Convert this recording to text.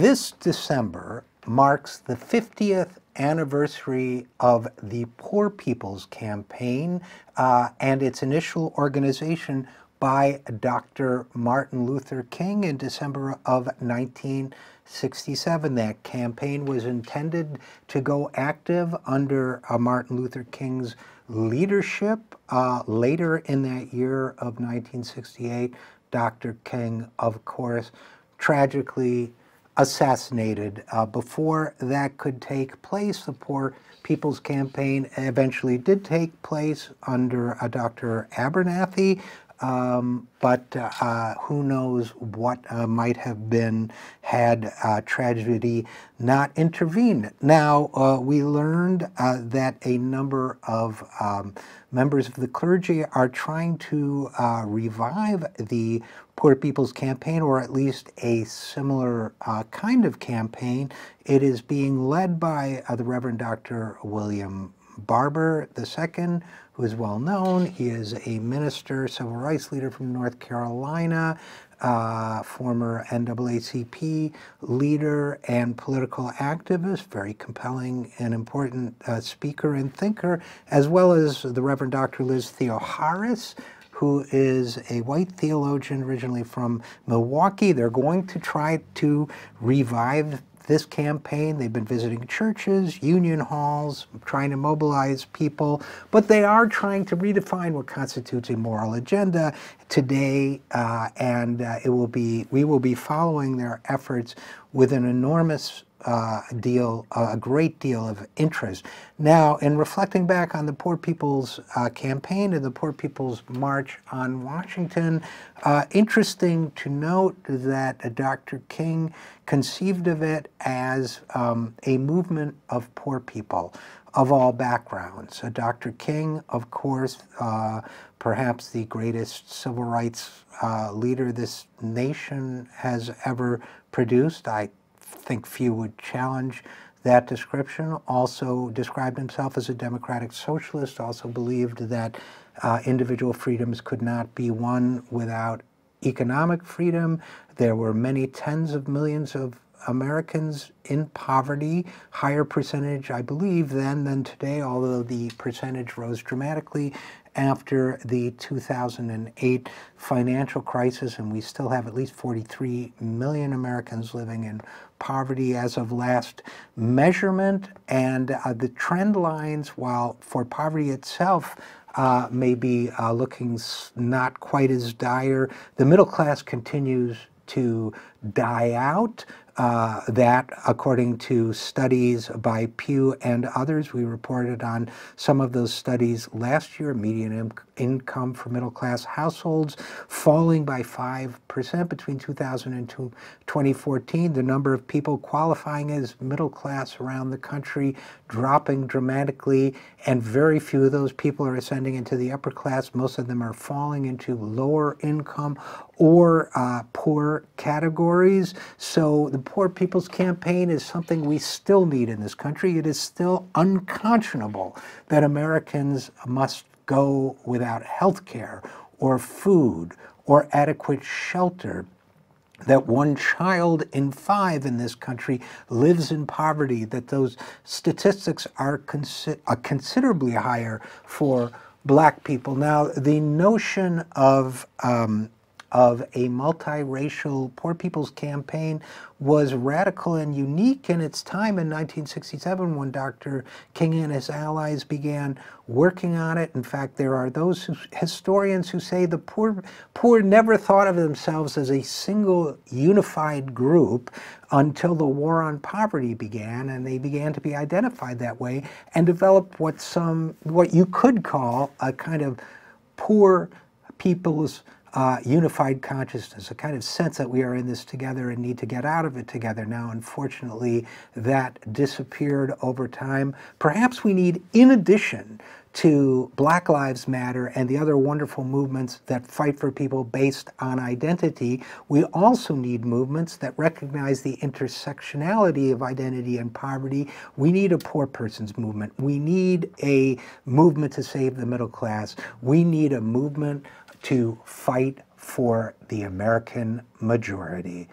This December marks the 50th anniversary of the Poor People's Campaign and its initial organization by Dr. Martin Luther King in December of 1967. That campaign was intended to go active under Martin Luther King's leadership. Later in that year of 1968, Dr. King, of course, tragically assassinated. Before that could take place, the Poor People's Campaign eventually did take place under Dr. Abernathy, but who knows what might have been had tragedy not intervened. Now, we learned that a number of members of the clergy are trying to revive the Poor People's Campaign, or at least a similar kind of campaign. It is being led by the Reverend Dr. William Barber II, who is well known. He is a minister, civil rights leader from North Carolina, former NAACP leader and political activist, very compelling and important speaker and thinker, as well as the Reverend Dr. Liz Theoharis, who is a white theologian originally from Milwaukee. They're going to try to revive this campaign. They've been visiting churches, union halls, trying to mobilize people, but they are trying to redefine what constitutes a moral agenda today, and we will be following their efforts with an enormous a great deal of interest. Now, in reflecting back on the Poor People's Campaign and the Poor People's March on Washington, interesting to note that Dr. King conceived of it as a movement of poor people of all backgrounds. Dr. King, of course, perhaps the greatest civil rights leader this nation has ever produced. I think few would challenge that description. Also described himself as a democratic socialist, also believed that individual freedoms could not be won without economic freedom. There were many tens of millions of Americans in poverty, higher percentage, I believe, then than today, although the percentage rose dramatically after the 2008 financial crisis, and we still have at least 43 million Americans living in poverty as of last measurement. And the trend lines, while for poverty itself may be looking not quite as dire, the middle class continues to die out. That, according to studies by Pew and others, we reported on some of those studies last year, median income for middle-class households falling by 5% between 2000 and 2014. The number of people qualifying as middle class around the country dropping dramatically, and very few of those people are ascending into the upper class. Most of them are falling into lower income or poor categories. So the Poor People's Campaign is something we still need in this country. It is still unconscionable that Americans must go without health care or food or adequate shelter, that 1 child in 5 in this country lives in poverty, that those statistics are considerably higher for Black people. Now, the notion of a multiracial Poor People's Campaign was radical and unique in its time in 1967 when Dr. King and his allies began working on it. In fact, there are those historians who say the poor never thought of themselves as a single unified group until the war on poverty began, and they began to be identified that way and developed what you could call a kind of poor people's unified consciousness, a kind of sense that we are in this together and need to get out of it together. Now, unfortunately, that disappeared over time. Perhaps we need, in addition to Black Lives Matter and the other wonderful movements that fight for people based on identity, we also need movements that recognize the intersectionality of identity and poverty. We need a poor person's movement. We need a movement to save the middle class. We need a movement to fight for the American majority.